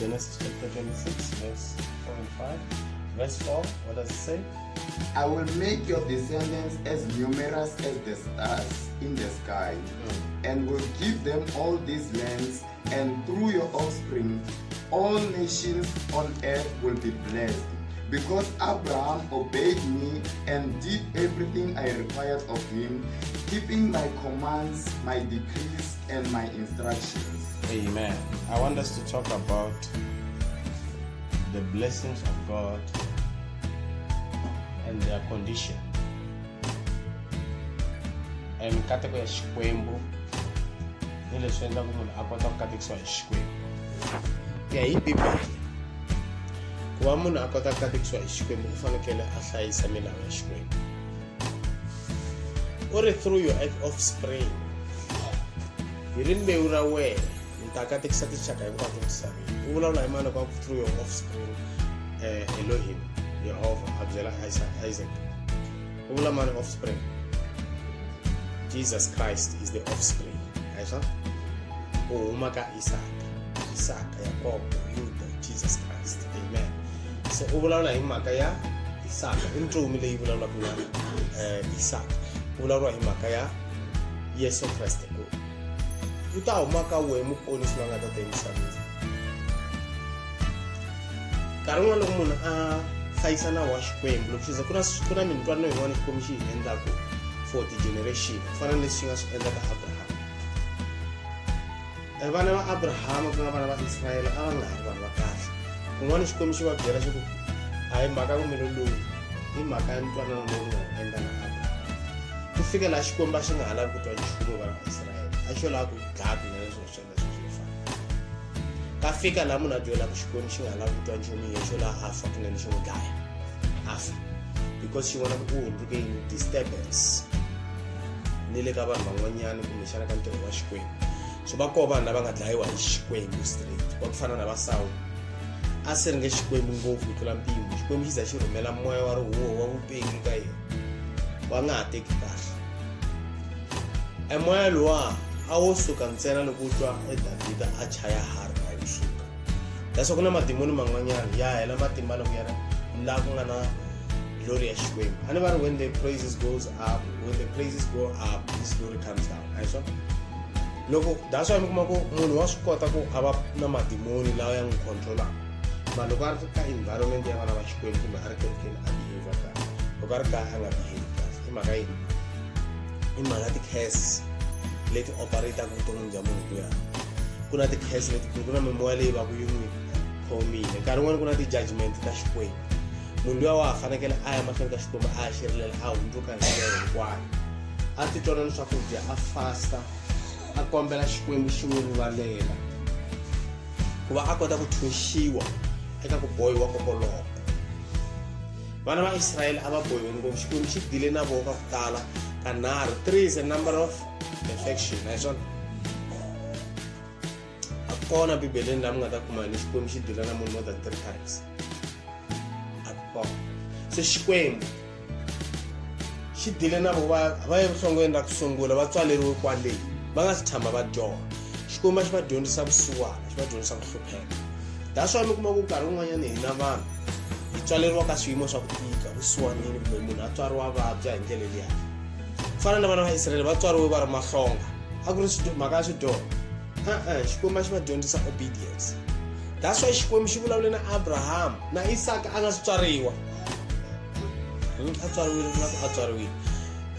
Genesis chapter 26, verse 4 and 5. Verse 4, what does it say? I will make your descendants as numerous as the stars in the sky, and will give them all these lands, and through your offspring all nations on earth will be blessed, because Abraham obeyed me and did everything I required of him, keeping my commands, my decrees, and my instructions. Amen. I want us to talk about the blessings of God and their condition. Minkateko ya Xikwembu ni leswi endlaka munhu a kota ku katekisiwa hi Xikwembu. Ya hi Bibele. Ku va munhu a kota ku katekisiwa hi Xikwembu u fanekele a hlayisa milawu ya Xikwembu. U ri through your offspring hi rimbewu ra wena mi ta katekisa tinxaka hinkwato misaveni. U vulavula hi mani ka through your offspring Elohim, Jehovah, a byela Isaac. U vula mani offspring? Jesus Christ is the offspring. Aisha? U huma ka Isaac, Jacob, Judah, Jesus Christ. Amen. So u vulavula hi mhaka ya Isaac. I ntsumi leyi vulavulaka na Isaac. U vulavula hi mhaka ya Yesu Kreste. U ta huma ka wehe muponisi loyi a nga ta ta emisaveni. Nkarhi wun'wana loko munhu a hlayisa nawu wa Xikwembu, loko swi ku na mintwanano yin'wana Xikwembu xi hi endlaku for ti-generation ku fana na leswi nga swi endlaka Abraham. Vana va Abraham ku nga vana va Israyele a va nga ri vanhu va kahle. Kun'wana Xikwembu xi va byela xi ku a hi mhaka vumelo lowu, hi mhaka ya ntwanano lowu nga endla na Abraham. Ku fika laha Xikwembu a xi nga ha lavi ku twa nchumu vana va Israyele, a xo lava ku dlaya na leswi swi fana. Ka fika laha munhu a byelaka Xikwembu xi nga ha lavi ku twa nchumu hi xo laha a fa kunene xi n'wi dlaya a fa, because xi vona ku hundzuke disturbance ni le ka vanhu van'wanyana kumbexana ka ntirho wa Xikwembu. So va koho vanhu lava nga dlayiwa hi Xikwembu straight, va ku fana na va Saul. A sirhinge Xikwembu ngopfu ku tlula mpimo. Xikwembu xi za xi rhumela moya wa rihuho wa vupengi ka yena, wa nga ha teki kahle. Moya lowa a wo suka ntsena loko u twa Davhida a chaya harpa a wu suka. Leswaku ku na madimoni man'wanyana ya hela matimba loko ya laha ku nga na glory ya Xikwembu. A ni va ri when the praises go up, this glory comes down. Aisha? Loko that's why mi kuma ku munhu wa swi kota ku a va na madimoni lawa ya n'wi controlaka, ma loko a ri ka environment ya vana va Xikwembu kumbe a ri kerekeni a behave kahle, loko a ri kaya a nga behave kahle. Hi mhaka yini? Hi mhaka ti-curse leti operataka vuton'wini bya munhu luya. Ku na ti-curse leti ku na mimoya leyi va ku yi n'wi khomile. Nkarhi wun'wana ku na ti-judgment ta Xikwembu. Munhu luya wa ha fanekele a ya mahlweni ka Xikwembu a ya xirilela a hundzuka hi ndlela hinkwayo, a titwa na swakudya, a fasta, a kombela Xikwembu xi n'wi rivalela ku va a kota ku thunxiwa eka ku bohiwa kokoloko. Vana va Israyele a va bohiwe ngopfu. Xikwembu xi dile na voko ka ku tala kanharhu. 3 is a number of perfection. Naswona a kona Bibeleni laha mi nga ta kuma ni Xikwembu xi dila na munhu more than 3 times. A kona. So Xikwembu xi dile na vo va ya vuhlongweni ra ku sungula va tswaleriwe kwale, va nga si tshama va dyoha. Xikwembu xi va dyondzisa vusiwana, xi va dyondzisa ku hlupheka. That's why mi kuma ku nkarhi wun'wanyana hina vanhu hi tswaleriwa ka swiyimo swa ku tika vusiwanini, kumbe munhu a tswariwa vabya hi ndlela liya. Fana na vana va Israyele va tswariwe va ri mahlonga, a ku ri mhaka ya swidyoho. Xikwembu xi va dyondzisa obedience. That's why Xikwembu xi vulavule na Abraham na Isaac a nga si tswariwa. A tswariwile.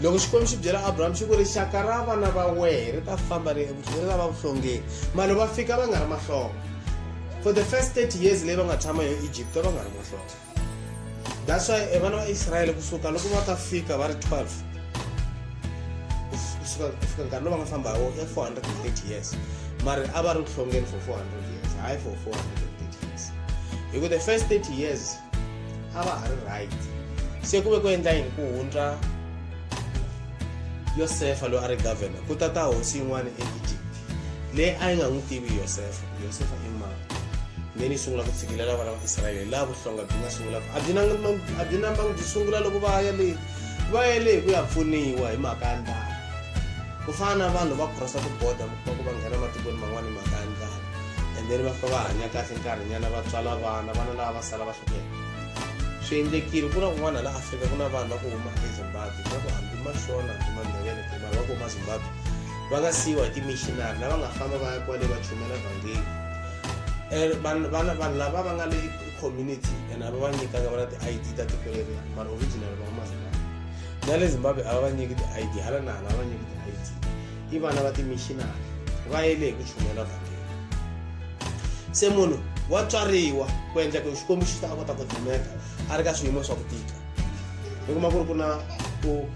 Loko Xikwembu xi byela Abraham xi ku ri xaka ra vana va wehe ri ta famba ri lava vuhlongeni, mara va fika va nga ri mahlonga. For the first 30 years leyi va nga tshama hi Egypt va nga ri mahlonga. That's why vana va Israyele kusuka loko va ta fika va ri 12 kusuka nkarhi lowu va nga famba hi wona 430 years, mara a va ri vuhlongeni for 400 years, hayi for 430 years. Hikuva the first 30 years a va ha ri right. Se ku ve ku endla yini ku hundza Yosefa loyi a ri governor, ku tata hosi yin'wana eEgypt leyi a yi nga n'wi tivi Yosefa i mani. Then yi sungula ku tshikilela vana va Israyele laha vuhlonga byi nga sungulaka. A byi nambangi byi sungula loko va ya le ku ya pfuniwa hi mhaka ya ndlala. Ku fana na vanhu va crossa ti-border ku va nghena matikweni man'wana hi mhaka ya ndlala, and then va fa hanya kahle nkarhinyana va tswala vana lava va sala va hlupeka swi endlekile ku na kun'wana la Afrika ku na vanhu va ku huma eZimbabwe va ku hambi mashona hambi mandebele timali va ku huma Zimbabwe va nga siyiwa hi ti-missionary lava nga famba va ya kwale va chumela vhangeli vanhu lava va nga le community and ava va nyikanga va na ti-ID ta tiko leri mara original va huma Zimbabwe na le Zimbabwe ava va nyiki ti-ID hala na hala va nyiki ti-ID i vana va ti-missionary va yele hi ku chumela vhangeli se munhu wa tswariwa ku endla ku xikombiso ta a kota ku dumeka a ri ka swiyimo swa ku tika mi kuma ku ri ku na ku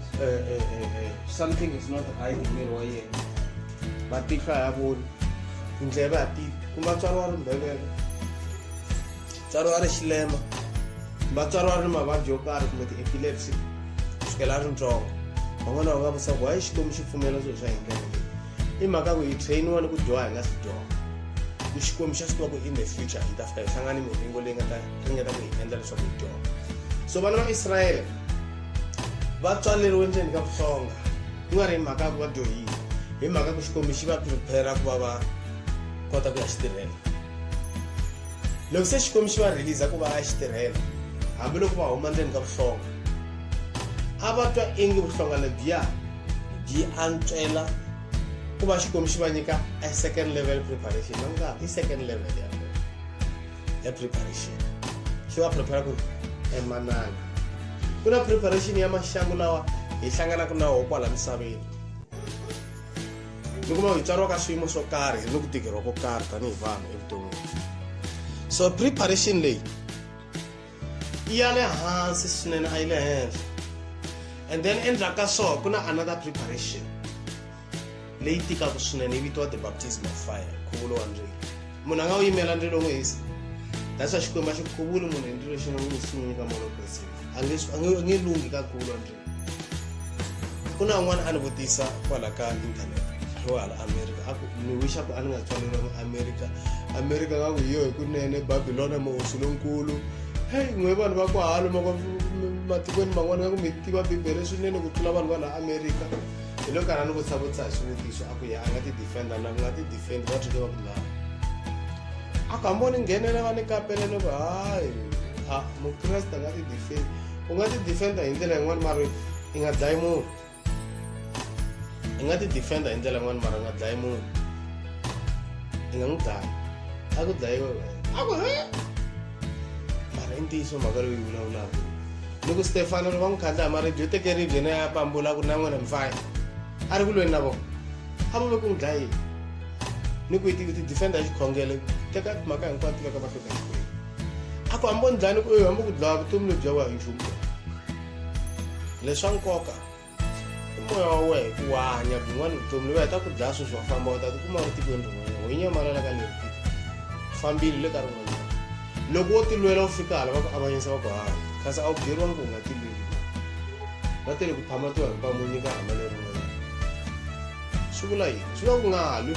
something is not right hi miri wa yena matihlo a ya voni tindleve a tipi kumbe tswariwa a ri mbhelele tswariwa a ri xilema vatswari va ri mavabyi yo karhi kumbe ti-epilepsy kusukela a ri ntsongo van'wana va nga vutisa ku hayi xikwembu xi pfumela swilo swa hi ndlela leyi i mhaka ku hi trainiwa ni ku dyoha hi nga swi dyoha ku xikwembu xa swi tiva ku in the future hi ta fika hi hlangani miringo leyi nga ta ringeta ku hi endla leswaku hi dyoha so vana va Israyele va tswaleriwe ndzeni ka vuhlonga ku nga ri hi mhaka ku va dyohile hi mhaka ku xikwembu xi va prepare ku va va kota ku ya xi tirhela loko se xikwembu xi va release ku va ya xi tirhela hambiloko va huma ndzeni ka vuhlonga a va twa ingi vuhlonga lebyiya byi antswela ku va xikwembu xi va nyika a second level preparation va nga i second level ya preparation xi va prepare ku emananga ku na preparation ya maxangu lawa hi hlanganaka na wo kwala misaveni ni kuma hi tswariwa ka swiyimo swo karhi hi ni ku tikeriwa ko karhi tanihi vanhu evuton'wini so preparation leyi i ya le hansi swinene a yi le henhla and then endzhaku ka so ku na another preparation leyi tikaka swinene yi vitiwa the baptism of fire nkhuvulo wa ndzilo munhu a nga wu yimela ndzilo n'wi hisa that's why xikwembu a xi khuvuli munhu hi ndzilo xi nga n'wi hisi n'wi nyika molokesi a nge lunghi ka nkhuvulo wa ndzilo ku na un'wana a ni vutisa kwala ka inthanete lo hala America a ku ni wisha ku a ni nga tswaleriwa America nga ku hiyo hi kunene Babylon muhosi lonkulu hey n'we vanhu va ku halo matikweni man'wana nga ku mi tiva bibele swinene ku tlula vanhu va la America hi loko kana ni vutisa hi swivutiso a ku ya a nga ti defender na nga ti defend va tshike va ku la a ka mboni nghenela va ni kapelele ku hayi mukreste a nga ti defend u nga ti defender hi ndlela yin'wana mara i nga dlayi munhu i nga ti defender hi ndlela yin'wana mara nga dlayi munhu i nga n'wi dlayi a ku dlayiwa a ku mara i ntiyiso mhaka loyi vulavulaka ni ku Stefano va n'wi khandlaya mara byo tekeribye na ya pambula ku na n'wina mfaya a ri ku lweni na vona a va ve ku n'wi dlayini ni ku ti defender xikhongele teka mhaka hinkwato veka va fika xikwembu a ku hambi ni dlaya ni ku hambi ku dlaya vutomi lebyi wa hi nchumu leswa nkoka i moya wa wena ku hanya byin'wana vutomi loyi heta ku dlaya swilo swa famba u ta tikuma u tikweni rin'wanyana u nyamalela ka leri tiko fambile le ka rin'wanyana loko wo tilwela u fika hala va ku avanyisa va ku hayi kasi a wu byeriwangi ku u nga tilweli va tele ku phamatiwa hi mpamu nyika hamba le rin'wanyana swi vula yini swi vula ku nga ha lwi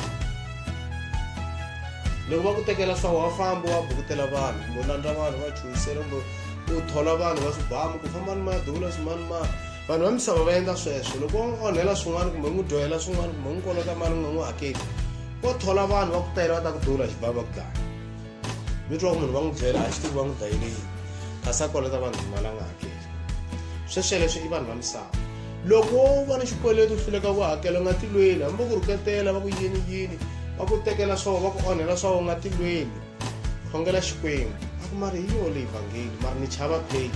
loko va ku tekela swa wa famba wa bukutela vanhu kumbe u landza vanhu va chuhisela kumbe u thola vanhu va swibamu ku famba ni madula swimani vanhu va misava va endla sweswo loko u onhela swin'wana kumbe n'wi dyohela swin'wana kumbe n'wi kolota mali u nga n'wi hakeli vo thola vanhu va ku tayela va ta ku dula xibamu va ku dlaya mi twa ku munhu va n'wi byela a xi tivi va n'wi dlayeleni kasi a kolota vanhu mali a nga hakeli sweswo leswi i vanhu va misava loko wo va na xikweleti u hluleka ku hakela u nga tilweni hambi ku rhuketela va ku yini va ku tekela swo va ku onhela swa u nga tilweni khongela xikwembu a ku mari hi yo leyi vhangeli mara ni chava pain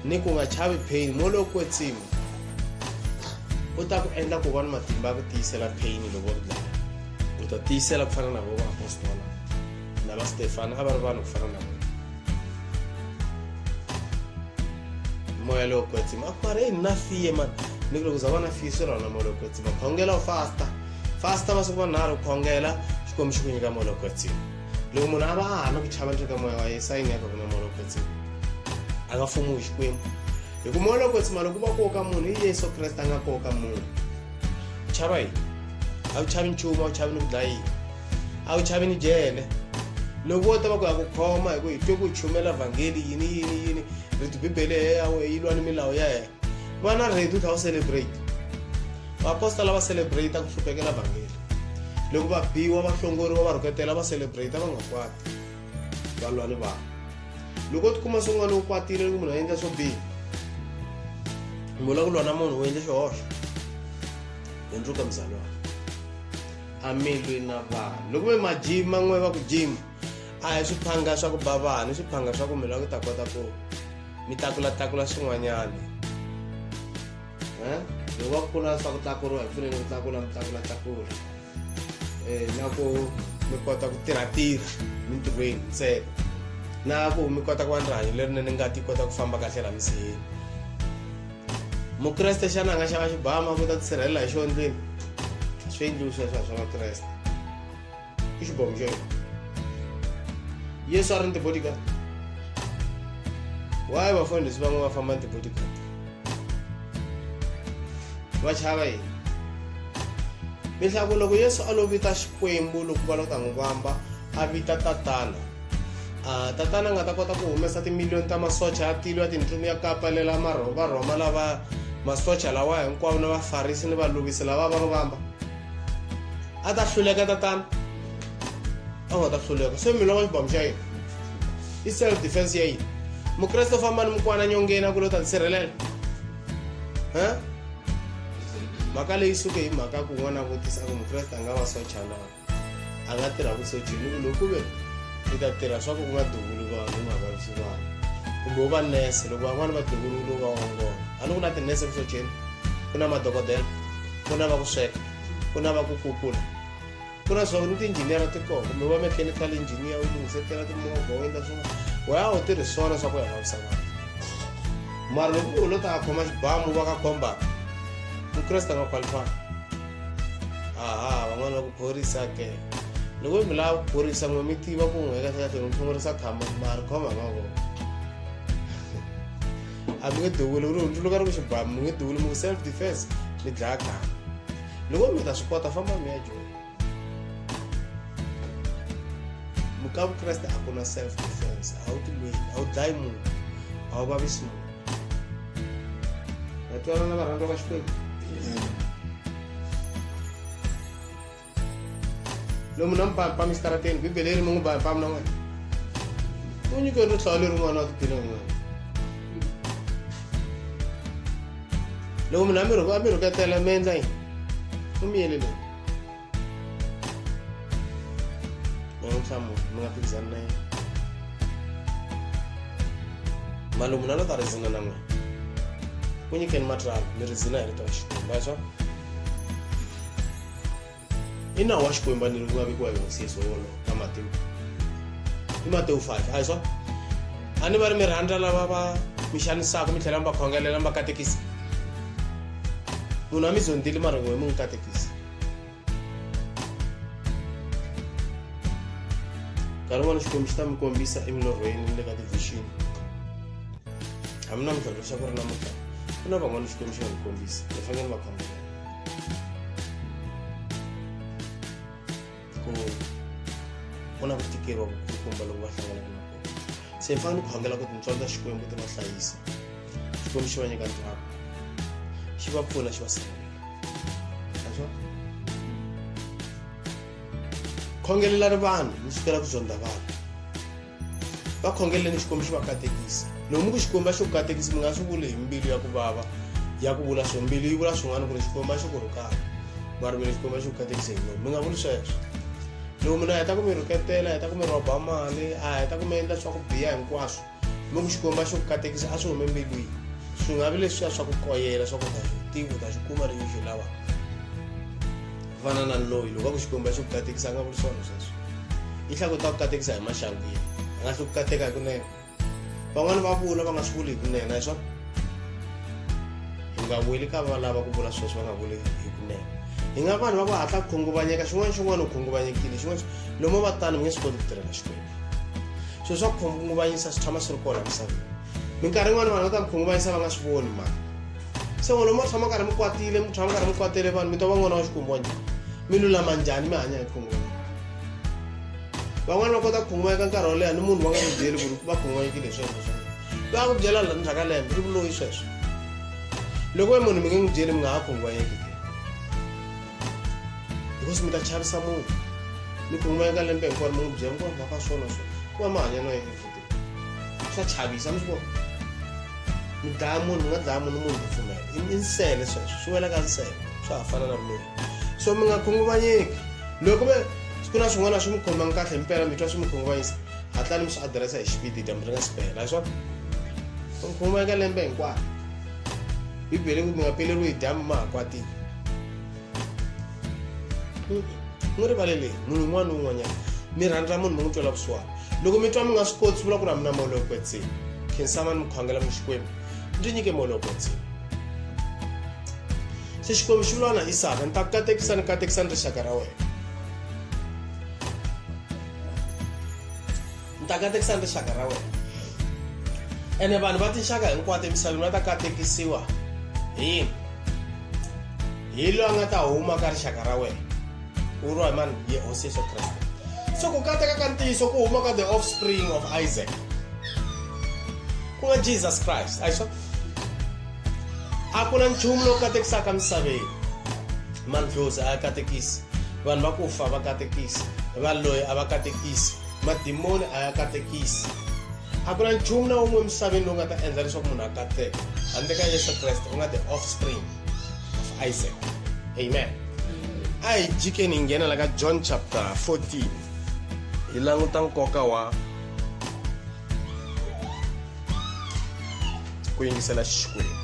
ni ku nga chavi pain mo loko kwetsima u ta ku endla ku va ni matimba ya ku tiyisela pain loko u dlaya u ta tiyisela ku fana na vo apostola na va Stefano a va ri vanhu ku fana na vona moya loko kwetsima a ku mari ni na fiye man ni ku loko za va na fiye swi rona mo loko kwetsima khongela u fasta masiku manharhu khongela xikwembu xi ku nyika moya loko kwetsima loko munhu a va a ha na ku chava ndzeni ka moya wa ye sayini ya ka ku na moya loko kwetsima a nga fumiwi hi xikwembu hi ku moya loko kwetsima loko va koka munhu hi Yesu Kreste a nga koka munhu chava yini a wu chavi nchumu a wu chavi ni ku dlayiwa a wu chavi ni jele loko wo ta va ku ya ku khoma hi ku hi twe ku chumela vhangeli yini riti bibele yawe yi lwa ni milawu ya hina vana ready u tlha u celebrate vaapostoli va celebrate ku hluphekela vhangeli loko va biwa va hlongoriwa va rhuketela va celebrate va nga kwati va lwa ni vanhu loko u tikuma swin'wana u kwatile loko munhu a endla swo biha mula ku lwa na munhu u endle xihoxo hundzuka mzalwana a milwi na vanhu loko mi majima n'we va ku jima a hi swiphanga swa ku ba vanhu i swiphanga swa ku mi lava ku ta kota ku mi takula swin'wanyana loko va kula swa ku tlakuriwa hi pfuneni ku tlakula na ku mi kota ku tirha mintirhweni ntsena na ku mi kota ku va ni rihanyo lerinene ngati yi kota ku famba kahle laha misiheni mukreste xana a nga xava xibama ku ta tisirhelela hi xondlweni swi endliwi sweswo swa vakreste i xibomo xo yesu a ri ni ti-bodyguard why vafundhisi van'we va famba ni ti-bodyguard va chava yini mihlaku loko yesu a lo vita xikwembu loko va lava ku ta n'wi vamba a vita tatana tatana a nga ta kota ku humesa timiliyoni ta masocha ya tilo ya tintlumi ya kapalela varhoma lava masocha lawa hinkwavo na vafarisi ni valuvisi lava va n'wi vamba a ta hluleka tatana a nga ta hluleka se mi lava xibomo xa yini i self defense ya yini mukreste u famba ni mukwana nyongeni a ku lo ta tisirhelela mhaka leyi suke hi mhaka ku n'wana vutisa ku mukreste a nga va socha na a nga tirha vusochini loko ve i ta tirha swa ku nga duvuli vanhu u nga vavisi vanhu kumbe u va nese loko van'wana va duvululu va ongola a ni ku na tinese vusocheni ku na madokodela ku na va ku sweka ku na va ku kukula ku na swona ti-engineer ti koho kumbe va mechanical engineer u lunghisetela timovha u endla swin'wana waya u tirhi swona swa ku ya vavisa vanhu mara loko u lo ta khoma xibamu va ka combat mukreste a nga qualify van'wana va ku phorisa ke loko mi lava ku phorisa n'we mi tiva ku n'we eka tlhelo mi tshungurisa khamba mara khoma hi mavoko a mi nge duvuli ku ri hundzuluka ri ku xibamu mi nge duvuli mi ku self defense mi dlaya khamba loko mi ta swi kota famba mi ya joni muka vukreste a ku na self defense a wu ti lweni a wu dlayi munhu a wu vavisi munhu va twala na varhandza va xikwembu lomu na mpami xitarateni bibele yi ri mi n'wi bampami na n'wena u nyikeni rihlwa lerin'wana wa tidile n'wena loko munhu a mi rhuketela mi endla yini u mi yele leyi ma n'wi hlamula mi nga phikizani na yena ma lomu na lo ta rizina na n'wena u nyikeni matralo mi rizina hi rito ra xikwembu swa i nawu wa xikwembu ni ku nga vekiwa hi hosi yesu wolo ka Matewu i Matewu 5 hayi swa a ni va ri mi rhandza lava va mi xanisaka mi tlhela mi va khongelela mi va katekisa munhu a mi zondzile mara n'we mi n'wi katekisa nkarhi wun'wana xikwembu xi ta mi kombisa emilorhweni ni le ka ti-vision a mi na mitlhontlho xa ku ri na mutala ku na van'wana xikwembu xi nga mi kombisa mi fanele mi va khongelela ku na ku tikeriwa kukulukumba loko va hlanganaka na kona se hi fanele ku khongela ku tintswalo ta xikwembu ti va hlayisa xikwembu xi va nyika ntswalo xi va pfuna xi va sirhelela aswo khongelela ri vanhu mi sukela ku zonda vanhu va khongeleni xikwembu xi va katekisa lomu ku xikwembu a xi ku katekisi mi nga swi vuli hi mbilu ya ku vava ya ku vula swo mbilu yi vula swin'wana ku ri xikwembu a xi ku rhukaka mara mi xikwembu a xi ku katekisa hi nomu mi nga vuli sweswo loko munhu a heta ku mi rhuketela a heta ku mi rhoba mali a heta ku mi endla swa ku biha hinkwaswo mi ku xikwembu a xi ku katekisa a swi hume mbilwini swi nga vi leswiya swa ku koyela swa ku ta swi tivi u ta xi kuma leyi xi lava fana na loyi loko a ku xikwembu a xi ku katekisa a nga vuli swona sweswo i tlhela ku ta ku katekisa hi maxangwini a nga swi ku kateka hi kunene van'wana va vula va nga swi vuli hi kunene hi swona hi nga weli ka va lava ku vula sweswo va nga vuli hi kunene hi nga vanhu va ku hatla ku khunguvanyeka xin'wana u khunguvanyekile xin'wana lomu va tani mi nge swi koti ku tirhela xikwembu swilo swa ku khunguvanyisa swi tshama swi ri kona misaveni minkarhi yin'wana vanhu va ta mi khunguvanyisa va nga swi voni mani se n'we lomu va tshama karhi mi kwatile mi tshama karhi mi kwatele vanhu mi twa van'wana wa xikwembu wa njhani mi lulama njhani mi hanya hi khunguvanyeka van'wana va kota ku khunguvanyeka nkarhi wo leha ni munhu va nga mi byeli ku ri va khunguvanyekile hi sweswo swa va ku byela ndzhaku ka lembe ri vuloyi sweswo loko we munhu mi nge n'wi byeli mi nga ha khunguvanyeki because mi ta chavisa munhu mi khoma eka lembe hinkwaro munhu byela ku va ka swona swo ku va mahanyelo ya futhi swa chavisa mi swi vona mi dlaya munhu nga dlaya munhu ku pfumela i nsele sweswo swi wela ka nsele swa ha fana na loyi so mi nga khunguvanyeki loko ku na swin'wana swi mi khomanga kahle impela mi twa swi mi khunguvanyisa hatlani mi swi adiresa hi xipidi dyambu ri nga sipela hi swona mi khunguvanya ka lembe hinkwaro bibele ku mi nga peleriwi hi dyambu ma ha kwatile n'wi rivaleleni munhu un'wana na un'wanyana mi rhandza munhu mi n'wi twela vusiwana loko mi twa mi nga swi koti swi vula ku ri a mi na molo yo kwetseni khensama ni mi khongela mi xikwembu ndzi nyike molo yo kwetseni se xikwembu xi vula na Isaka ni ta katekisani rixaka ra wena ni ta katekisani rixaka ra wena ene vanhu va tinxaka hinkwato emisaveni va ta katekisiwa hi loyi a nga ta huma ka rixaka ra wena vuriwa hi mani ye hosi Yesu Kreste so ku kateka ka ntiyiso ku huma ka the offspring of Isaac ku nga Jesus Christ ayiswo a ku na nchumu lowu katekisaka misaveni mandlozi a ya katekisi vanhu va ku fa va katekisi valoyi a va katekisi madimoni a ya katekisi a ku na nchumu na wun'we emisaveni lowu nga ta endla leswaku munhu a kateka handle ka Yesu Kreste u nga the offspring of Isaac amen a hi jikeni hi nghena la ka John chapter 14 hi languta nkoka wa ku yingisela Xikwembu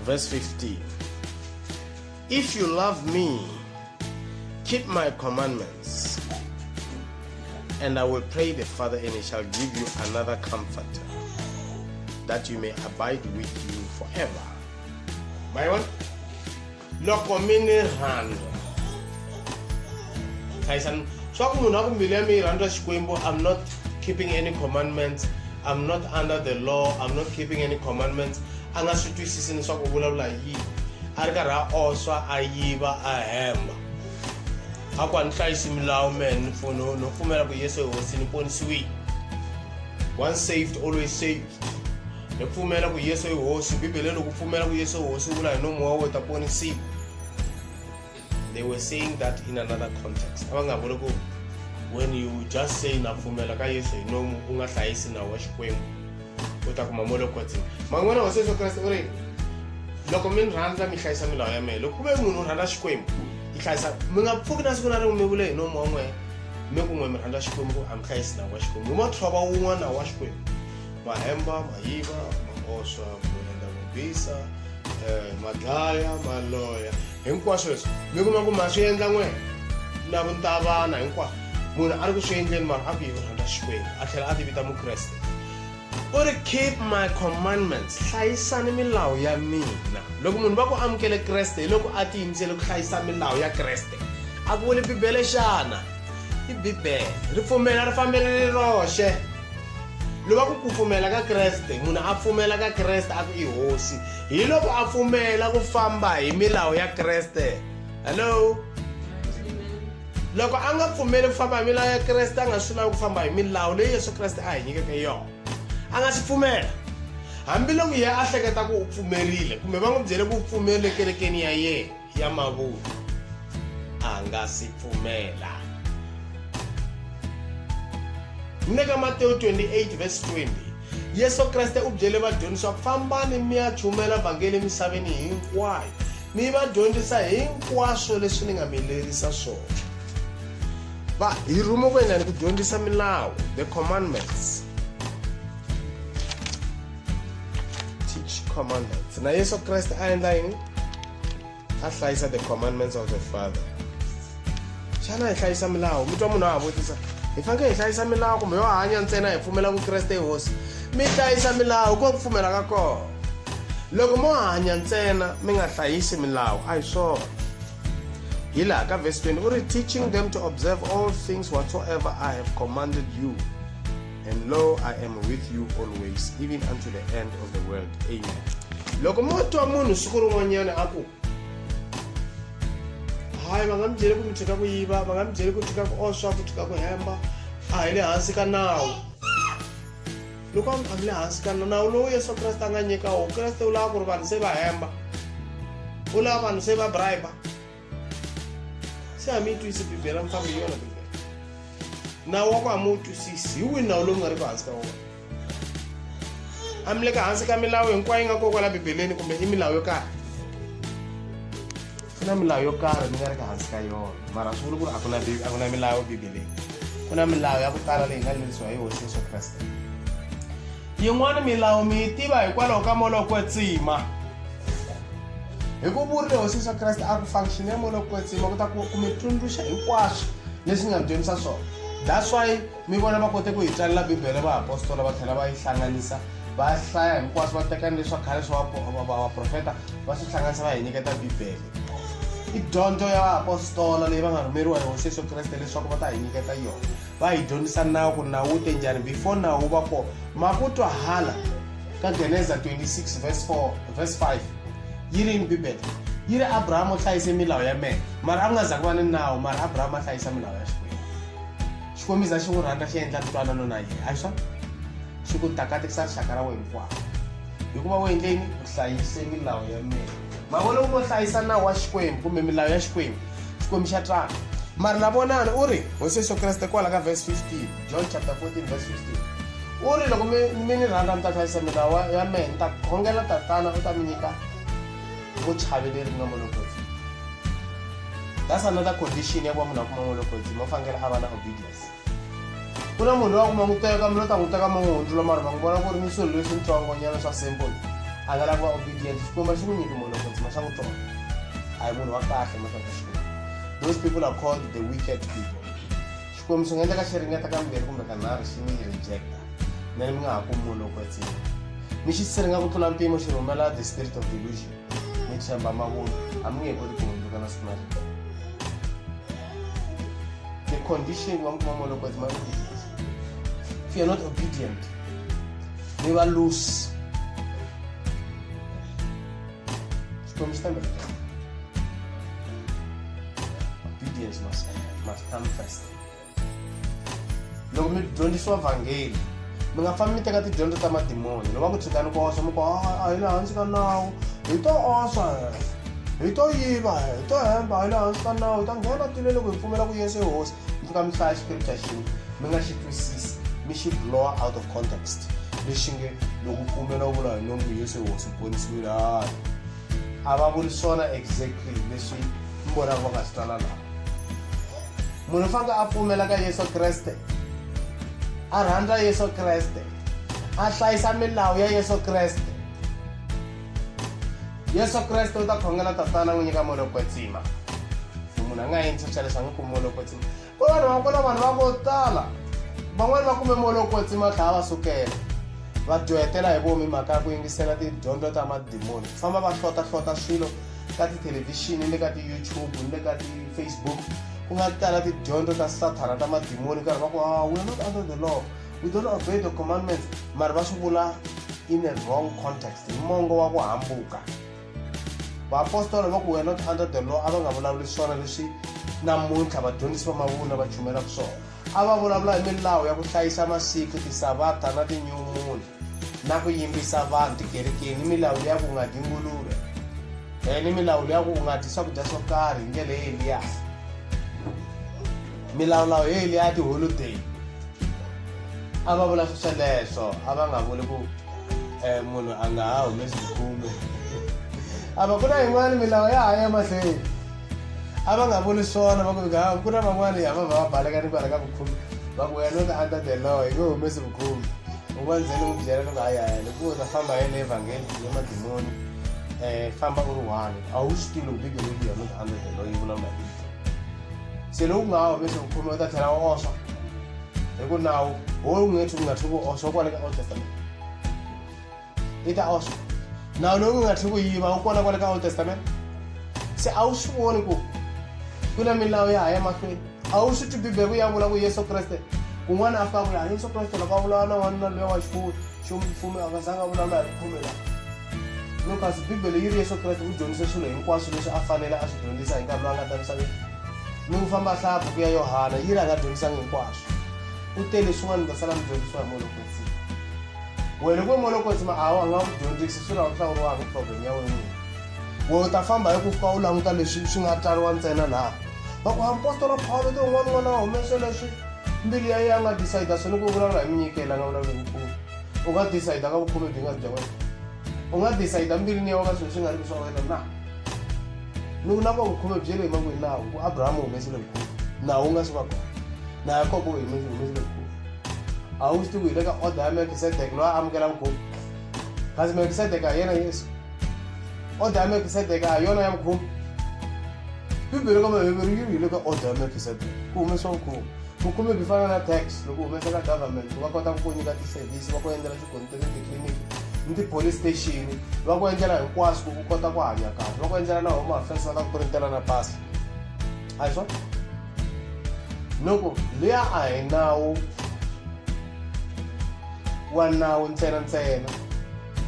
verse 15 if you love me keep my commandments and I will pray the Father and he shall give you another comforter that you may abide with you forever my one loko mini rhandza kaisan swa ku munhu a ku mbilu ya mi rhandza Xikwembu I'm not keeping any commandments I'm not under the law I'm not keeping any commandments a nga swi twisisi leswaku u vulavula hi yini a ri karhi a oswa a yiva a hemba a ku a ni hlayisi milawu mene no pfumela ku Yesu hi hosi ni ponisiwile once saved always saved ni pfumela ku Yesu hi hosi bibele loko pfumela ku Yesu hi hosi vula hi nomu wa wena ta ponisiwa they were saying that in another context a va nga vuli ku when you just say na pfumela ka Yesu hi nomu u nga hlayisi nawu wa Xikwembu u ta kuma molo kwetsini man'wana wa Yesu Kreste u ri loko mi rhandza mi hlayisa milawu ya mina loko ku ve munhu u rhandza Xikwembu i hlayisa mi nga pfuki na siku na rin'we mi vule hi nomu wa n'wina mi ku n'we mi rhandza Xikwembu a mi hlayisi nawu wa Xikwembu ma thlova wun'wana nawu wa Xikwembu ma hemba ma yiva ma oswa ku endla vubisa ma dlaya ma loya hinkwaswo leswi mi kuma ku ma swi endla n'wina na vuntavana hinkwaswo munhu a ri ku swi endleni mara a ku yi rhandza Xikwembu a tlhela a ti vita mukreste or keep my commandments hlayisani milawu ya mina loko munhu va ku amukele Kreste loko a ti yimisele ku hlayisa milawu ya Kreste a ku vuli bibele xana i bibele ri pfumela ri fambele ri roxe loko ku pfumela ka Kreste munhu a pfumela ka Kreste a ku i hosi hi loko a pfumela ku famba hi milawu ya Kreste hello loko a nga pfumeli ku famba hi milawu ya Kreste a nga swi lavi ku famba hi milawu leyi Yesu Kreste a hi nyikeke yona a nga swi pfumela hambiloko ye a hleketa ku u pfumerile kumbe va n'wi byele ku pfumele kerekeni ya yena ya mavunwa a nga si pfumela le ka Mateo 28 verse 20 Yesu Kreste u byele vadyondzisi ku fambani mi ya chumela vhangeli emisaveni hinkwayo mi va dyondzisa hinkwaswo leswi ni nga mi lerisa swona va hi rhume ku endla ku dyondzisa milawu the commandments commandments na Yesu Kreste a endla yini a hlayisa the commandments of the Father xana hi hlayisa milawu mi twa munhu a vutisa hi fanele hi hlayisa milawu kumbe yo hanya ntsena hi pfumela ku Kreste hi hosi mi hlayisa milawu ko pfumela ka kona loko mo hanya ntsena mi nga hlayisi milawu a hi swona hi laha ka verse 20 u ri teaching them to observe all things whatsoever I have commanded you and lo I am with you always even unto the end of the world amen loko mo twa munhu siku rin'wanyana a ku hayi va nga mi byeli ku mi tshika ku yiva va nga mi byeli ku tshika ku oswa ku tshika ku hemba a hi le hansi ka nawu loko a hi le hansi ka nawu lowu Yesu Kreste a nga nyika wo Kreste u lava ku ri vanhu se va hemba u lava vanhu se va bribe se a mi twisi bibele mi fambi yona bibele nawu wa ku a mu twisisi hi wihi nawu lowu nga ri ku hansi ka wona a mi le ka hansi ka milawu hinkwayo yi nga kokwala bibeleni kumbe I milawu yo karhi ku na milawu yo karhi mi nga ri ka hansi ka yona mara swi vuli ku ri a ku na milawu bibeleni ku na milawu ya ku tala leyi nga lerisiwa hi hosi Yesu Kreste yin'wana milawu mi yi tiva hikwalaho ka molokwetsima hi ku vurile hosi Yesu Kreste a ku function ya molokwetsima ku ta ku mi tsundzuxa hinkwaswo leswi nga mi dyondzisa swona that's why mi vona va kote ku hi tsalela bibele va apostola va tlhela va yi hlanganisa va hlaya hinkwaswo va teka leswa khale swa vaprofeta va swi hlanganisa va hi nyiketa bibele I dyondzo ya vaapostolo leyi va nga rhumeriwa hi hosi Yesu Kreste leswaku va ta hi nyiketa yona va hi dyondzisa nawu ku nawu wu te njhani before nawu wu va kona ma ku twa hala ka Genesis 26 verse 5 yi ri bibele yi ri Abraham u hlayise milawu ya mena mara a nga za ku va ni nawu mara Abraham a hlayisa milawu ya Xikwembu xi n'wi rhandza xi endla ntwanano na yena a hi swona xi ku takatikisa rixaka ra wena hinkwaro hikuva we endleni u hlayise milawu ya mina mavona u hlayisa nawu wa Xikwembu kumbe milawu ya Xikwembu xa twala mara na vonani u ri hosi Yesu Kreste kwala ka verse 15 John chapter 14 verse 15 u ri loko mi ni rhandza mi ta hlayisa milawu ya mina ni ta khongela tatana u ta mi nyika vuchaveleri nga molokwetsi that's another condition ya ku va munhu a kuma molokwetsi ma fanele a va na obedience ku na munhu wa ku ma n'wi teka mi lo ta n'wi teka ma n'wi hundzula mara va n'wi vona ku ri ni swilo leswi ntsongonyana swa simple a nga lavi va obedience Xikwembu xi n'wi nyiki molokwetsi ma xa n'wi tsonga a hi munhu wa kahle ma swa Xikwembu those people are called the wicked people Xikwembu swi nga endleka xi ringeta ka mbirhi kumbe ka nharhu xi mi rejecta nene mi nga ha kumi molokwetsi mi xi siringa ku tlula mpimo xi rhumela the spirit of delusion mi tshemba mavunwa a mi nge koti ku hundzuka na siku na rin'we the condition wa kuma molokwetsi ma obedience if you are not obedient mi va loose Xikwembu xi ta mi rejecta obedience must come first loko mi dyondzisiwa vhangeli mi nga fambi mi teka tidyondzo ta madimoni loko va ku tshikani ku osa mi ku a hi le hansi ka nawu hi to osa hi to yiva hi to hemba hi le hansi ka nawu hi ta nghena tile loko hi pfumela ku Yesu i hosi mi fika mi hlaya scripture xin'we mi nga xi twisisi mi xi blow out of context lexi nge loko pfumela u vula hi nomu Yesu i hosi ponisiwile hayi a va vuli swona exactly leswi mi vonaka va nga swi twala laha munhu u fanele a pfumela ka Yesu Kreste a rhandza Yesu Kreste a hlayisa milawu ya Yesu Kreste Yesu Kreste u ta khongela tatana n'wi nyika molokwetsima munhu a nga endli xa leswi a nga kumi molokwetsima ku na vanhu va ko tala van'wani va kume molokwetsima tlhela va sukela va dyohetela hi vomi mhaka ya ku yingisela tidyondzo ta madimoni famba va hlota swilo ka tithelevhixini ni le ka ti-YouTube ni le ka ti-Facebook ku nga tala tidyondzo ta Sathana ta madimoni karhi va ku we are not under the law we don't obey the commandments mara va swi vula in a wrong context hi mongo wa ku hambuka vaapostoli va ku we are not under the law a va nga vulavuli swona leswi namuntlha vadyondzisi va mavunwa va chumelaka swona a va vulavula hi milawu ya ku hlayisa masiku tisabata na tinyumuni na ku yimbisa vanhu tikerekeni ni milawu leya ku nga dyi nguluve ni milawu leya ku nga dyi swakudya swo karhi hi ndlela leyi liya milawulawu leyi liya ti-holiday a va vula sweleswo a va nga vuli ku munhu a nga ha humesi vukhume a va ku na yin'wana milawu ya haya mahlweni a va nga vuli swona va ku ku na van'wana ya va baleka ni kwala ka vukhume va ku we are not under the law hi nge humesi vukhume un'wana ndzeni n'wi byela loko hayahaya loko u ta famba hi le evhangeli ya madimoni famba u ri one a wu swi tivi loko bibele yi not under the law yi vulavula hi se loko ku nga ha humesi vukhume u ta tlhela u oswa hi ku nawu wo u nga tlhi ku oswa kwale ka Old Testament i ta oswa nawu lowu nga tlhi ku yiva u kona kwale ka Old Testament se a wu swi voni ku ku na milawu ya haya mahlweni a wu swi twi bibele ya vula ku Yesu Kreste kun'wana a fika ku ya Yesu Kreste loko a vulavula na n'wanuna loya wa ximfumo a nga zanga a vulavula hi khume laha no kasi bibele yi ri Yesu Kreste u dyondzisa swilo hinkwaswo leswi a fanele a swi dyondzisa hi nkarhi lowu a nga ta misaveni ni ku famba a hlaya buku ya Yohana yi ri a nga dyondzisanga hinkwaswo u tele swin'wana ta sala mi dyondzisiwa hi molokwetsima wena ku molokwetsima a wu nga ku dyondzisi swi lava ku hlawuriwaka problem ya wena wena u ta famba hi ku fika u languta leswi swi nga tsariwa ntsena laha va ku apostolo Paulo to n'wana wa humese leswi mbili ya yena nga decide swona ku vulavula hi minyikelo nga vulavula hi ku u nga decide ka vukhume byi nga bya wena u nga decide mbilini ya wena swilo swi nga ri swa wena na ni ku na ku vukhume byi le emakwini nawu ku Abraham humesile vukhume nawu nga swi va kona na Yakobo humesile vukhume a wu swi tivi hi le ka order ya Melkisedeke loyi a amukela vukhume kasi Melkisedeke a yena Yesu order ya Melkisedeke a yona ya vukhume bibele ka maveveri yi hi le ka order ya Melkisedeke ku humesiwa vukhume byi fana na tax loko humesa ka government va kota ku nyika ti-service va ku endlela xikontiri titliliniki ni ti-police station va ku endlela hinkwaswo ku u kota ku hanya kahle va ku endlela na home affairs va ta ku printela na pasi a hi swona loko liya a hi nawu wa nawu ntsena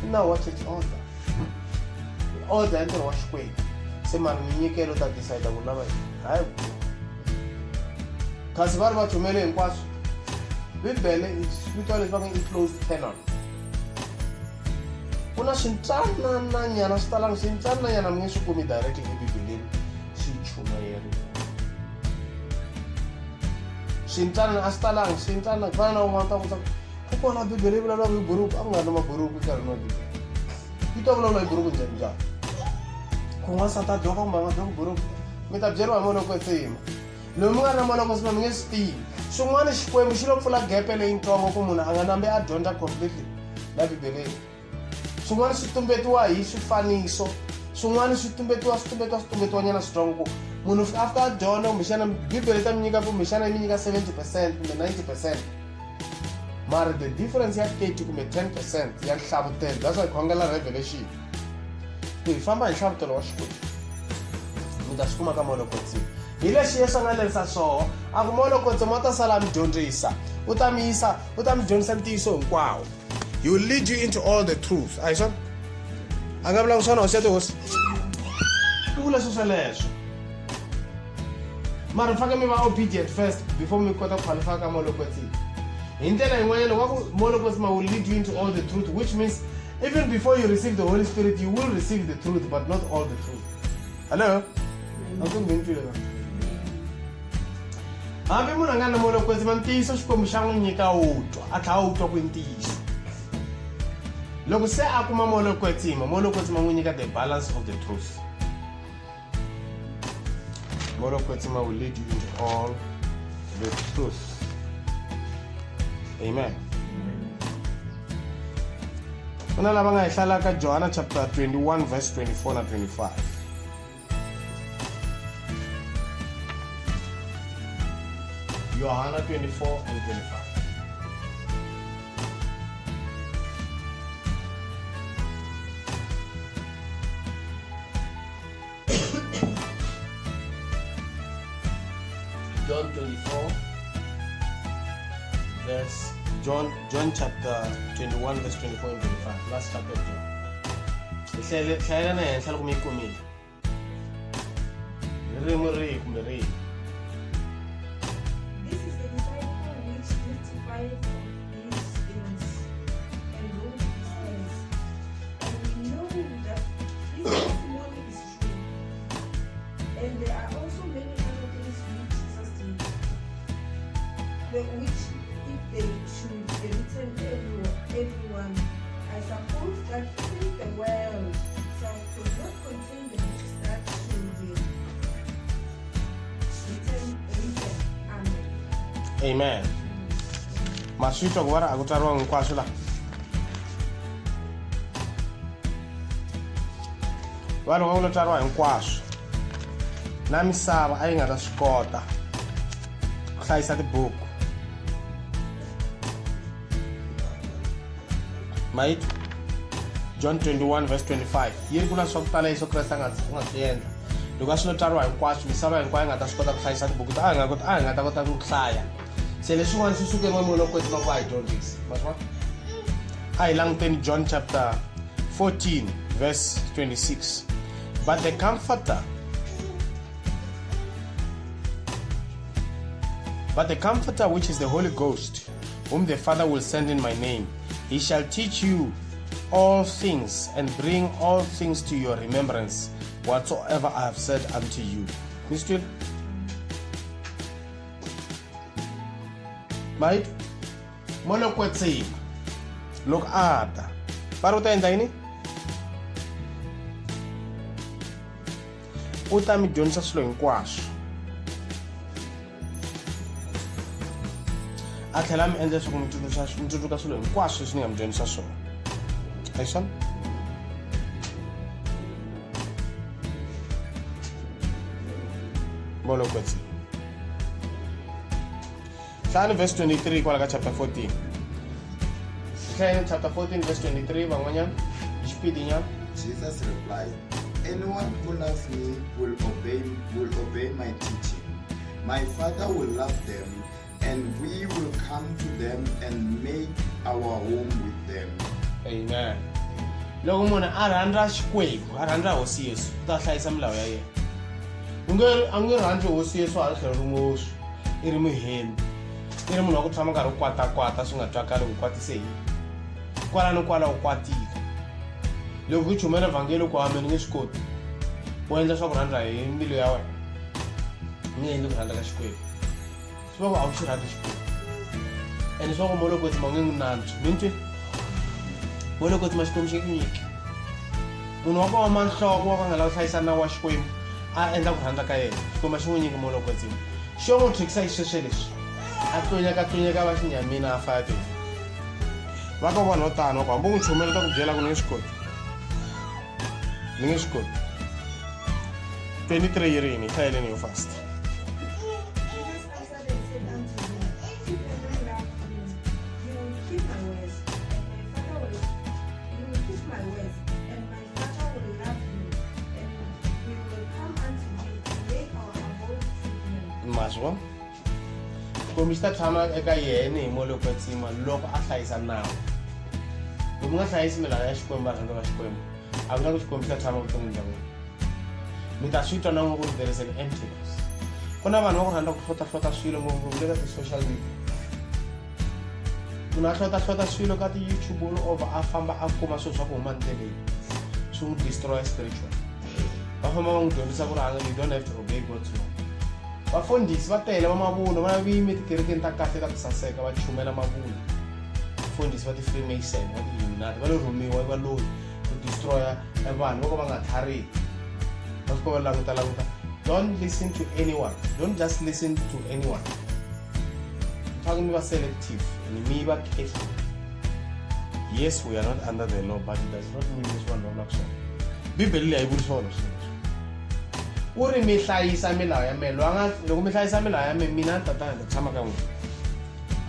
i nawu wa church order ya ntirho wa xikwembu se mani minyikelo ta decide ku lava hayi kasi va ri va chumele hinkwaswo bibele vito leswi va nge i closed canon ku na swintsanananyana swi talanga swintsanananyana mi nge swi kumi directly ebibeleni swi chumayeriwa swintsanana a swi talanga swintsanana ku fana na un'wana ta vuta ku kona bibele yi vulavula hi buruku a ku nga ri na maburuku nkarhi na bibele yi ta vulavula hi buruku njhaninjhani ku nga sa ta dyoka kumbe a nga dyoki buruku mi ta byeriwa hi molokwetsima loyi mi nga na molokwetsima mi nge swi tivi swin'wana xikwembu xi lo pfula gepe leyintsongo ku munhu a nga nambe a dyondza completely la bibeleni swin'wana swi tumbetiwa hi swifaniso swin'wana swi tumbetiwa nyana switsongo ku munhu a fika a dyondza kumbexana bibele ta mi nyika kumbexana yi mi nyika 70% kumbe 90% mara the difference ya 30 kumbe 10% ya nhlavutelo that's why hi khongela revelation hi famba hi nhlavutelo wa xikwembu mi ta swi kuma ka molokwetsima hi lexi Yesu a nga lerisa swoho a ku molokwetsima u ta sala mi dyondzisa u ta mi dyondzisa ntiyiso hinkwawo he will lead you into all the truth a hi swona a nga vulangi swona hosi ya tihosi u vula swesweleswo mara faneke mi va obedient first before mi kota ku qualify ka molokwetsima hi ndlela yin'wanyana wa ku molokwetsima will lead you into all the truth which means even before you receive the Holy Spirit you will receive the truth but not all the truth hello hambi munhu a nga na molokwetsima ntiyiso xikwembu xa n'wi nyika u twa a tlhela u twa ku i ntiyiso loko se a kuma molokwetsima n'wi nyika the balance of the truth molokwetsima will lead you into all the truth amen ku na lava nga hi hlalaka Johana chapter 21 verse 24 na 25 Johana 24 and 25 John 24 verse John chapter 21 verse 24 and 25 last chapter of John hlayela na henhla loko mi yi kumile ririmi rihi kumbe rihi This is the disciple which testified of these things and wrote these things, and we know that his testimony is true. And there are also many other things which Jesus did, which if they should be written everyone, I suppose that even the world itself could not contain the books that should be written. Amen. Amen. Maswito gwara akutarwa nkwasho la. Vanhu va unotarwa hinkwaswo na misava a yi nga ta swi kota ku hlayisa tibuku mait John 21 verse 25 yi ri ku na swa ku tala Yesu Kreste a nga swi endla loko a swi lo tariwa hinkwaswo misava hinkwayo nga ta swi kota ku hlayisa tibuku a hi nga ta kota ku hlaya se leswin'wana swi sukeriwa molokwetsima ku a hi dyondzisi maswa a hi languteni John chapter 14 verse 26 but the comforter But the Comforter, which is the Holy Ghost, whom the Father will send in my name, he shall teach you all things and bring all things to your remembrance, whatsoever I have said unto you. Mr. Mate, molo kwetsi. Look at. Paruta endani? Uta mi dyondzisa swilo hinkwaswo. A tlhela mi endla leswaku mi tsundzuka swilo hinkwaswo leswi ni nga mi dyondzisa swona. Hi son? Bolo kwetsi. Hlaya verse 23 kwala ka chapter 14. Hlaya chapter 14 verse 23 van'wanyana. Xipidi nyana. Jesus replied, anyone who loves me will obey my teaching. My Father will love them, and we will come to them and make our home with them. Amen. Loko munhu a rhandza Xikwembu, a rhandza hosi Yesu, u ta hlayisa milawu ya yena. A nge rhandzi hosi Yesu hala tlhelo rin'we i ri muhembi, i ri munhu wa ku tshama karhi u kwatakwata swi nga twakali ku kwatise yini. Kwala ni kwala u kwatile. Loko ku chumela vhangeli ku hamba ni nge swi koti. U endla swa ku rhandza hi mbilu ya wena. Nge endli ku rhandza ka Xikwembu. Swi va ku a wu xi rhandzi Xikwembu. Ene swa ku moloko ti mange n'wi nantswi. Mi twi? Moloko ti ma Xikwembu xi nyiki. Munhu wa ku homa nhloko wa ku nga lava hlayisa nawu wa Xikwembu a endla ku rhandza ka yena. Xikwembu xi n'wi nyiki moloko ti. Xo n'wi thikisa hi sweswo leswi. A tlonyeka va xinyamini a faya va ka vanhu vo tani va ku hambi u n'wi chumela ta ku byela ku ni nge swi koti. Ni nge swi koti. 23 yi ri yini? Hi hlayeleni yo fast. Jesus answered and said unto him, if anyone loves me, he will keep my words, and my Father will love him, and we will come unto him to make our abode with him. Maswa. Komista tshama eka yena hi moloko tsima loko a hlayisa nawu. Loko nga hlayisi milawu ya Xikwembu va rhandza va Xikwembu, a ku na ku Xikwembu xa tshama vuton'wini bya n'wina. Mi ta swi twa na n'wi ku there is an emptiness. Ku na vanhu va ku rhandza ku hlota swilo ngopfu le ka ti-social media. Munhu a hlota swilo ka ti-YouTube all over a famba a kuma swilo swa ku huma ndleleni. Swi n'wi destroy spiritual. Va famba va n'wi dyondzisa ku ri you don't have to obey God's law. Vafundhisi va tele va mavunwa va yime tikerekeni ta kahle ta ku saseka va chumela mavunwa. Vafundhisi va ti-Freemason va ti-Illuminati va lo rhumiwa va lo ku destroya vanhu vo ka va nga tlhariki. Va swi kova languta. Don't listen to anyone. Don't just listen to anyone. Talking about selective and me ba careful. Yes, we are not under the law, but it does not mean this one no so. Bibele ya ibuli swona swona. Uri mi hlayisa milawu ya mina loko mi hlayisa milawu ya mina tata ni tshama ka n'wina.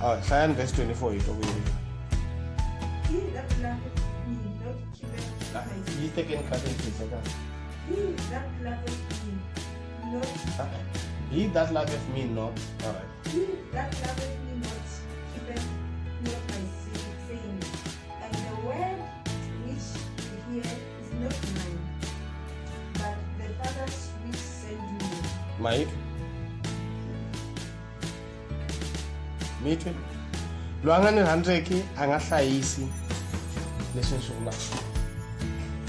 Hlaya verse 24 hi to vuyela. He that loveth me not keepeth my Yi tekeni kahle hi tlhisa. He that loveth me not. He that loveth me not. All right. He that loveth me not keepeth not my sayings, and the word which you hear is not mine, but the Father's which sent me. Mike. Mitwe. Lo anga ni rhandzeki a nga hlayisi leswi swi vulaka.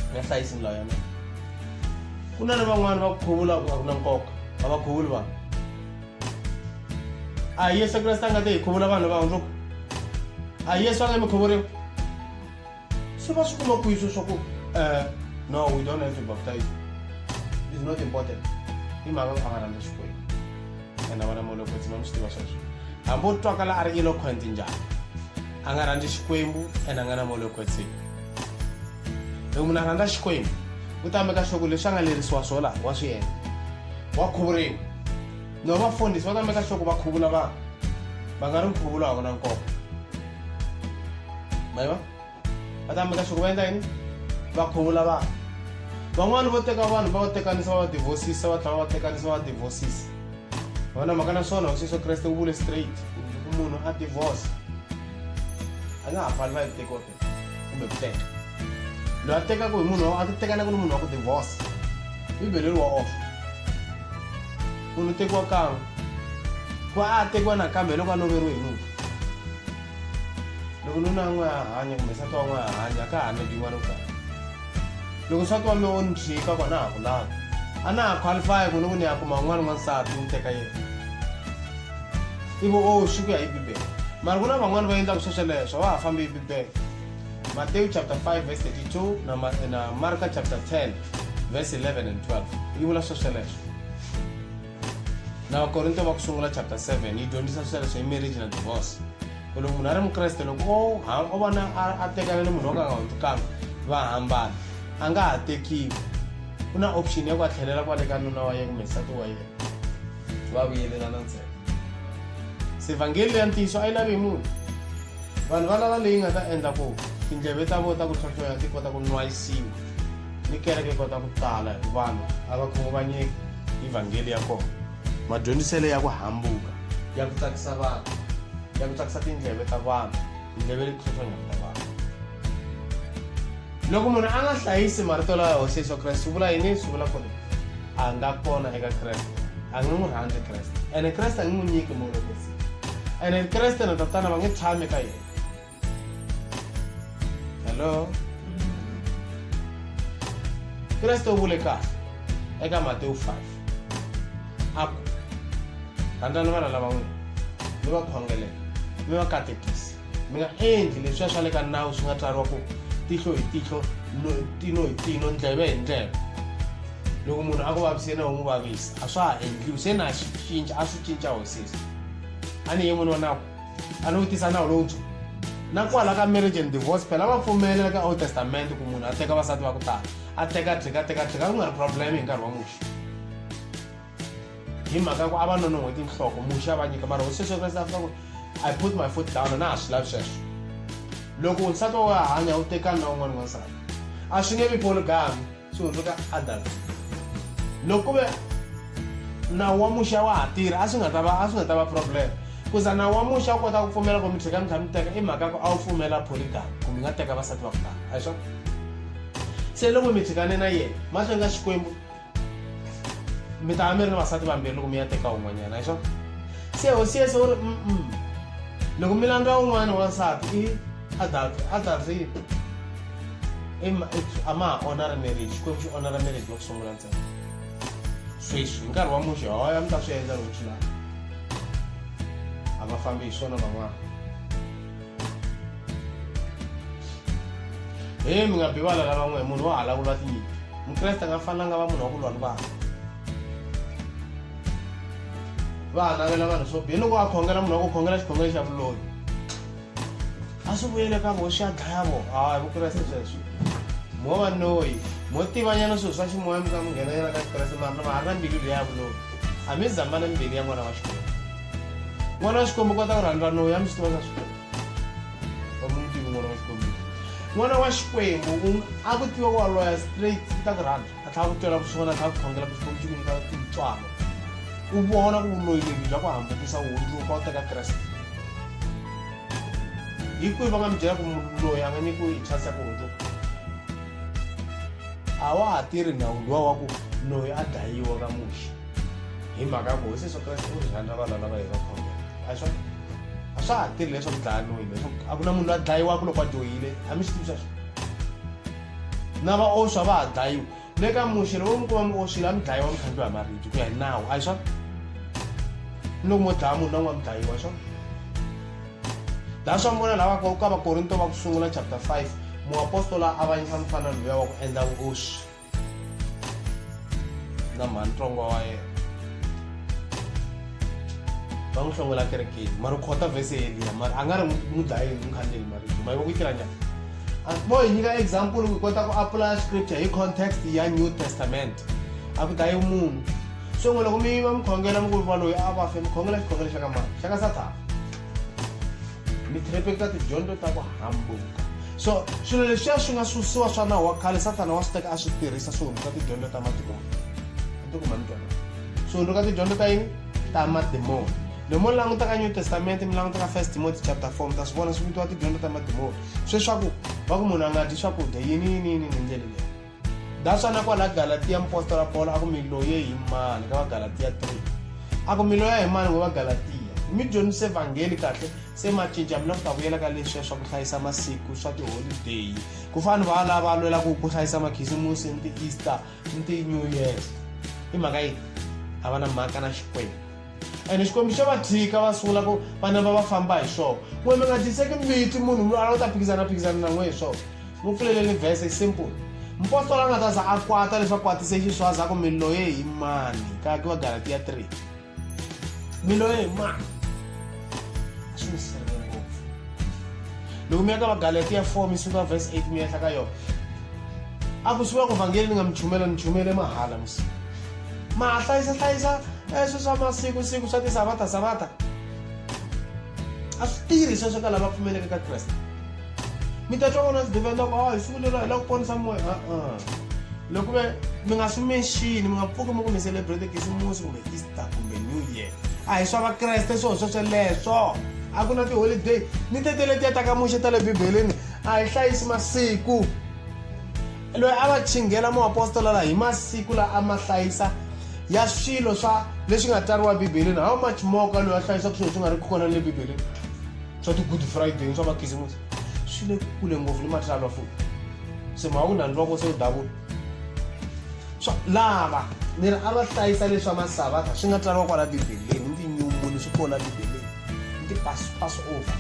A nga hlayisi milawu ya mina. Ku na van'wana va ku khuvula ku na nkoka. Va khuvuli vanhu. A Yesu Kriste nga te hi khuvula vanhu va hundzuka. A Yesu a nga mi khuvuriwa. Swi va swi kuma kwihi swilo swa ku no, we don't have to baptize. It's not important. Hi mhaka a nga rhandza Xikwembu. Ena vana moloko tsima mi swi tiva sweswo. Hambi u twakala a ri eloquent njhani. A nga rhandzi Xikwembu ena a nga na moloko tsima. Loko munhu a rhandza Xikwembu u ta meka xoko leswi a nga lerisiwa swona wa swi endla. Wa khuvuriwa. No vafundhisi va ta meka xoko va khuvula vanhu. Va nga ri nkhuvulo a ku na nkoka. Maiva? Va ta meka xoko va endla yini? Va khuvula vanhu. Van'wana vo teka vanhu va va tekanisa va divorcisa va tlhela va tekanisa va divorcisa. Vana mhaka na swona Yesu Kriste u vule straight ku munhu a divorce. A nga ha fali va yi teka kumbe ku teka. Lo a tekaku hi munhu a tekana ku ni munhu wa ku divorce. Bibele ri wa off. Munhu tekiwa kan'we. kwa tekiwa nakambe loko a loveriwe hi nuna loko nuna a n'wi hanya kumbe nsati wa n'wi hanya ka hanya byin'wana ku karhi loko nsati wa mi o ni tshika kwa na ha ku lava a na ha qualify ku loko ni ya kuma un'wana n'wansati n'wi teka yena ivo swi ku ya hi bibele mara ku na van'wana va endlaka swesweleswo va ha fambi hi bibele Matthew chapter 5 verse 32 na Marka chapter 10 verse 11 and 12 yi vula swesweleswo na Vakorinto va ku sungula chapter 7 yi dyondzisa swesweleswo hi marriage na divorce loko munhu a ri mukreste loko o vona a tekana ni munhu wa ka nga hundzukanga va hambana a nga ha tekiwi ku na option ya ku a tlhelela kwale ka nuna wa yena kumbe nsati wa yena va vuyelelana ntsena se vhangeli ya ntiyiso a yi lavi munhu vanhu va lava leyi nga ta endla ku tindleve ta vona ta ku tlhotlhoya ti kota ku nwayisiwa ni kereke yi kota ku tala hi vanhu a va khunguvanyeki hi vhangeli ya kona madyondzisele ya ku hambuka ya ku tsakisa vanhu ya ku tsakisa tindleve ta vanhu tindleve leti tlhotlhonyaka ta vanhu loko munhu a nga hlayisi marito lawa ya hosi Yesu Kreste swi vula yini swi vula ku ri a nga kona eka Kreste a nga n'wi rhandzi Kreste ene Kreste a nge n'wi nyiki molokisi ene Kreste na tatana va nge tshami ka yena hello Kreste u vule kahle eka Matewu 5 aku rhandzani vana lava n'wina mi va khongelela mi va katekisa mi nga endli leswiya swa le ka nawu swi nga tsariwa ku tihlo hi tihlo tino hi tino ndleve hi ndleve loko munhu a ku vaviseni u n'wi vavisa a swa ha endliwi se na a swi cinca hosisi a ni ye munhu wa nawu a ni vutisa nawu lowuntshwa na kwala ka marriage and divorce phela va pfumelela ka Old Testament ku munhu a teka vasati va ku tala a teka ku nga ri problem hi nkarhi wa muxi hi mhaka ku a va nonohwe tinhloko muxi a va nyika mara hosi Yesu Kreste a fika ku I put my foot down na a swi lavi sweswo loko nsati wa hanya u tekana na un'wana n'wansati a swi nge vi polygamy swi hundzuka adultery loko ve nawu wa muxa wa ha tirha a swi nga ta va problem kuza nawu wa muxa wu kota ku pfumela ku mi tlhela mi tlhela mi teka i mhaka ku a wu pfumela polygamy ku mi nga teka vasati va ku tala a hi swona se loko mi tshikane na yena mahlweni ka xikwembu mi ta va mi ri na vasati vambirhi loko mi ya teka un'wanyana a hi swona se hosi Yesu u ri loko mi landza un'wana wansati i adultery a ma ha honor marriage xikwembu xi honor marriage wa ku sungula ntsena sweswi nkarhi wa muxi hoya mi ta swi endla loko swi lava a va fambi hi swona van'wana mi nga bivala lava n'we munhu wa hala vula tinyimpi mukreste a nga fanelanga va munhu wa ku lwa ni vanhu va ha navela vanhu swo biha loko a khongela munhu wa ku khongela xikhongelo xa vuloyi a swi vuyele ka vo xa dlaya vo hayi vukreste sweswo mo va noyi mo tivanyana swilo swa ximoya mi ka mi nghenanyana ka xikreste mara ma ha ri na mbilu leyi ya vuloyi a mi zambana mbilu ya n'wana wa xikwembu n'wana wa xikwembu kota ku rhandza noyi a mi swi tiva ka swikwembu va mu tivi n'wana wa xikwembu n'wana wa xikwembu a ku tiva wa loya straight i ta ku rhandza a tlhela ku twela vuxiswona a tlhela ku khongela ku xikwembu xi ku nyika tintswalo u vona ku vuloyi lebyi bya ku hambukisa wu hundzuka u teka kreste hi kwihi va nga mi byela ku loyi a nga nyikiwi chance ya ku hundzuka a wa ha tirhi nawu luwa wa ku loyi a dlayiwa ka muxi hi mhaka ku hosi Yesu Kreste u ri rhandza vana lava hi va khongela a swa ha tirhi leswaku dlaya noyi leswaku a ku na munhu loyi a dlayiwaka loko a dyohile a mi swi tivi sweswo na vaoswa va ha dlayiwa le ka muxi loko mi kuma mi oswile a mi dlayiwa mi khandziwa hi maribye ku ya hi nawu a hi swona loko mo dlaya munhu na n'wa mi dlayiwa swona laha swa vona lava ka Vakorinto va ku sungula chapter 5 muapostola a vanyisa mfanelo luya wa ku endla vuoswi na mhantsongo wa yena va n'wi hlongola kerekeni mara u khota vhese yeliya mara a nga ri n'wi dlayeli n'wi khandzeli maribye ma yi va ku yi tirha njhani vo hi nyika example ku hi kota ku apply scripture hi context ya New Testament a ku dlayi munhu so n'we loko mi va mi khongela mi ku va loyi a va fe mi khongela xikhongelo xa ka mani xa ka Satana mi tirhepeka tidyondzo ta ku hambuka so swilo leswiya swi nga susiwa swa nawu wa khale Satana wa swi teka a swi tirhisa swi hundzuka tidyondzo ta madimoni antikuma ni twana swi hundzuka tidyondzo ta yini ta madimoni loko mi languta ka New Testament mi languta ka 1 Timothy chapter 4 mi ta swi vona swi vitiwa tidyondzo ta madimoni sweswaku va ku munhu a nga dyi swakudya yini ndlela leyi that's why na kwala Galatia apostola Paul a ku mi loye hi mani ka va Galatia 3 a ku mi loya hi mani wa Galatia mi dyondzise evangeli kahle se ma cinca mina ku ta vuyela ka leswiya swa ku hlayisa masiku swa ti-holiday ku fana va lava lwela ku hlayisa makhisimusi ni ti-easter ni ti-new years i mhaka yini a va na mhaka na Xikwembu ene Xikwembu xo va tshika va sungula ku vana va famba hi swona n'we mi nga tiseki miti munhu loyi a la ta phikizana na n'we hi swona mu pfuleleni vhese simple mpostolo a nga ta za a kwata leswaku kwatise xiswaza ku mi loye hi mani ka va Galatiya 3 mi loye hi mani a swi mi sirhelela ngopfu loko mi ya ka va Galatiya 4 mi suka verse 8 mi yehla ka yona a ku swiva ku vhangeli ni nga mi chumele mahala masiku ma hlayisa eswo swa masiku swa tisabata a swi tirhi sweswo ka lava pfumeleke ka Kreste mi ta twa vona swi ku hi siku lero hi la ku ponisa moya loko mi nga swi mention mi nga pfuki mi ku mi celebrate khisimusi kumbe Easter kumbe New Year a hi swa vakreste sweswo a ku na ti-holiday ni tetele ti ya ta ka muxe ta le bibeleni a hi hlayisi masiku loyi a va chingela muapostola la hi masiku la a ma hlayisa ya swilo swa leswi nga tsariwa bibeleni how much more ka loyi a hlayisaka swilo swi nga ri kona le bibeleni swa ti-good friday swa makhisimusi swi le kule ngopfu ni matsalwa futhi se mahungu na ni loko se u davula swa lava ni ri a va hlayisa leswa masabata swi nga tsariwa kwala bibeleni ni tinyumu ni swi kona bibeleni ni ti-pass over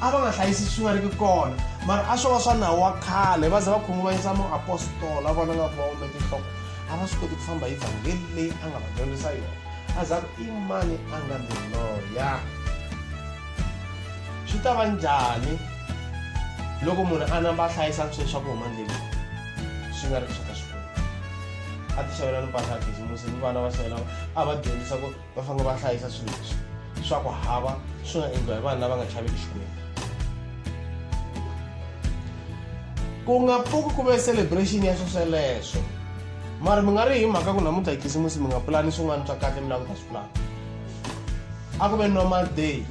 a va nga hlayisi swi nga ri kona mara a swo va swa nawu wa khale va za va khunguvanyisa muapostola vona nga va hume tinhloko a va swi koti ku famba hi vhangeli leyi a nga va dyondzisa yona a za ku i mani a nga miloya swi ta va njhani loko munhu a namba a hlayisa swilo swa ku huma ndleleni swi nga ri swa ka Xikwembu a ti xavela ni mpahla ya khisimusi ni vana va xavela a va dyondzisa ku va fanele va hlayisa swilo leswi swa ku hava swi nga endliwa hi vanhu lava nga chaveki Xikwembu ku nga pfuki ku ve celebration ya swesweleswo mara mi nga ri hi mhaka ku namuntlha hi khisimusi mi nga pulani swin'wana swa kahle mi lava ku ta swi pulana a ku ve normal day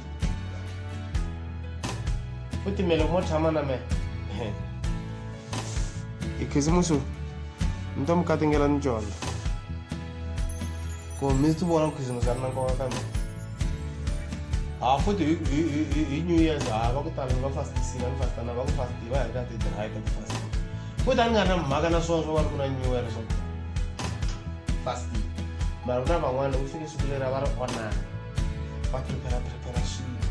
futhi mele mo tshama na me hi khisimusi ni ta mi katingela ni dyondza ku mi ti vona ku khisimusi a ri na nkoka ka mina futhi hi New Year's va ku tala va fastisile ni fastana va ku fasti va heta ti-dry ka ti-fasti futhi a ni nga ri na mhaka na swona swo va ri ku na New Year swo fasti mara ku na van'wana loko fike siku leri va ri onana va prepare swilo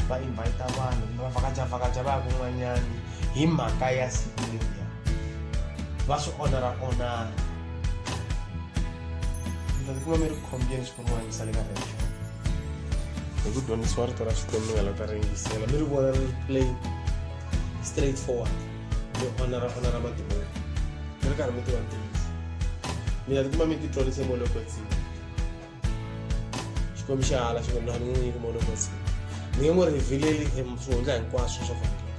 va invite vanhu va vakaja va ya kun'wanyani hi mhaka ya siku leriya va swi onara mi ta tikuma mi ri khombeni xikun'wana sa le ka rexo hi ku dyondzisiwa rito ra Xikwembu mi nga la ta ri yingisela mi ri vona ri plain straight forward mi onara madimoni mi ri karhi mi tiva ntiyiso mi ta tikuma mi ti tlorise molokotsini Xikwembu xi hala Xikwembu na mi n'wi nyiki molokotsini mi nge n'wi rhivileli swihundla hinkwaswo swo vhangela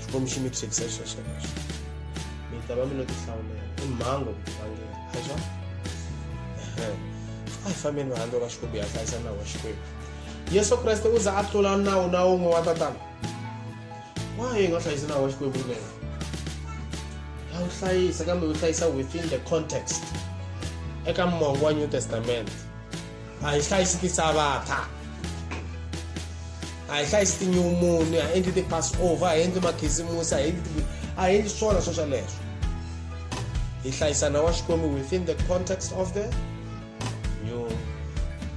Xikwembu xi mi thyekisa swesweleswo mi ta va mi lo ti hlawulela i mhango ku ti vangela a swa a hi fambeni vahandle va Xikwembu ya hlayisa nawu wa Xikwembu Yesu Kreste u za a tlula nawu na wun'we wa tatana wahi hi nga hlayisi nawu wa Xikwembu lena ya wu hlayisa kambe wu hlayisa within the context eka mongo wa New Testament a hi hlayisi tisabata a hi hlayisi tinyumuni a hi endli ti-passover a hi endli makhisimusi a hi endli swona swesweleswo hi hlayisa nawu wa Xikwembu within the context of the New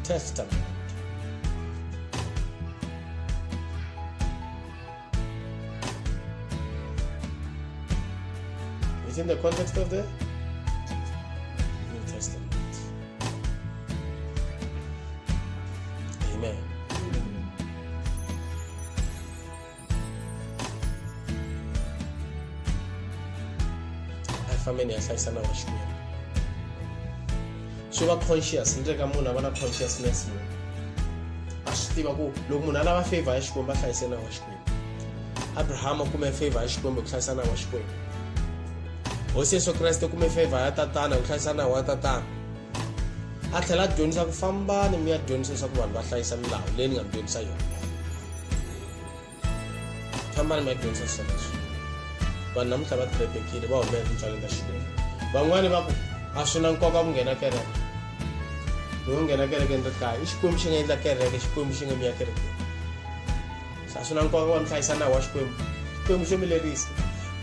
Testament. Within the context of the New Testament. Amen. Family hlayisa nawu wa Xikwembu swi va conscious ndle ka munhu a va na consciousness a swi tiva ku loko munhu a lava favor ya Xikwembu a hlayise nawu wa Xikwembu Abraham a kume favor ya Xikwembu ku hlayisa nawu wa Xikwembu Hosi Yesu Kreste kume favor ya tatana ku hlayisa nawu wa tatana a tlhela a dyondzisa ku fambani mi ya dyondzisa leswaku vanhu va hlayisa milawu leyi ni nga mi dyondzisa yona fambani mi ya dyondzisa sweswo vanhu namuntlha va tirhepekile va humele tintswalo ta Xikwembu van'wani va ku a swi na nkoka ku nghena kereke mi ngo nghena kereke ndzi kaya i xikwembu xi nga endla kereke xikwembu xi nga mi ya kerekeni sa swi na nkoka wa mi hlayisa nawu wa xikwembu xo mi lerisa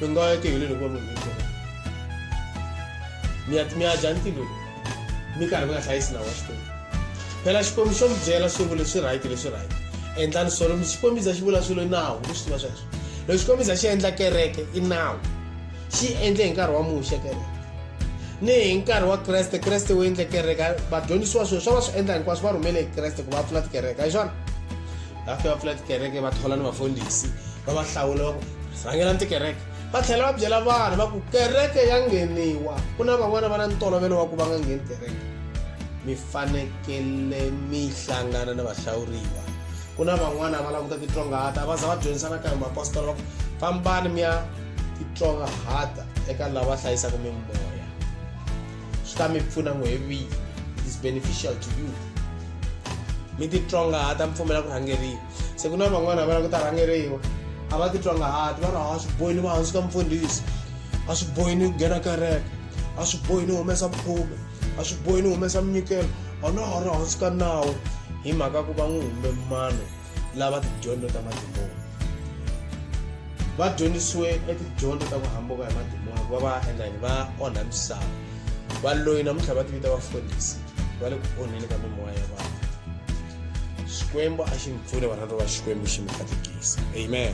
mi nga ya kehileni ku va mi ngheni kereke mi ya dya ntilo mi karhi mi nga hlayisi nawu wa xikwembu phela xikwembu xo mi byela swilo leswi right endlani swolo xikwembu za xi vula swilo i nawu mi swi tiva sweswo loko xikwembu za xi endla kereke i nawu xi endle hi nkarhi wa muxe kereke ni hi nkarhi wa kreste wo endle kereke vadyondzisiwa swilo swo va swi endla hinkwaswo va rhumele hi kreste ku va pfula tikereke a hi swona va fika va pfula tikereke va thola ni vafundhisi va va hlawula va ku rhangelani tikereke va tlhela va byela vanhu va ku kereke ya ngheniwa ku na van'wana va na ntolovelo wa ku va nga ngheni kereke mi fanekele mi hlangana na vahlawuriwa ku na van'wana va languta titrongahata va za va dyondzisana ka hi maapostolo va ku fambani mi ya titrongahata eka lava hlayisaka mimoya swi ta mi pfuna n'we vihi it is beneficial to you mi titrongahata mi pfumela ku rhangeriwa se ku na van'wana va lava ku ta rhangeriwa a va titrongahati va ri a swi bohi ni va hansi ka mfundhisi a swi bohi ni nghena kereke a swi bohi ni humesa mukhume a swi bohi ni humesa minyikelo a na ha ri hansi ka nawu hi mhaka ku va n'wi hume mano lava tidyondzo ta madimoni va dyondzisiwe etidyondzo ta ku hambuka hi madimoni ku va va endla yini va onha misava va loyi namuntlha va tivita vafundhisi va le ku onheni ka mimoya ya vanhu xikwembu a xi mi pfune varhandza va xikwembu xi mi katekisa amen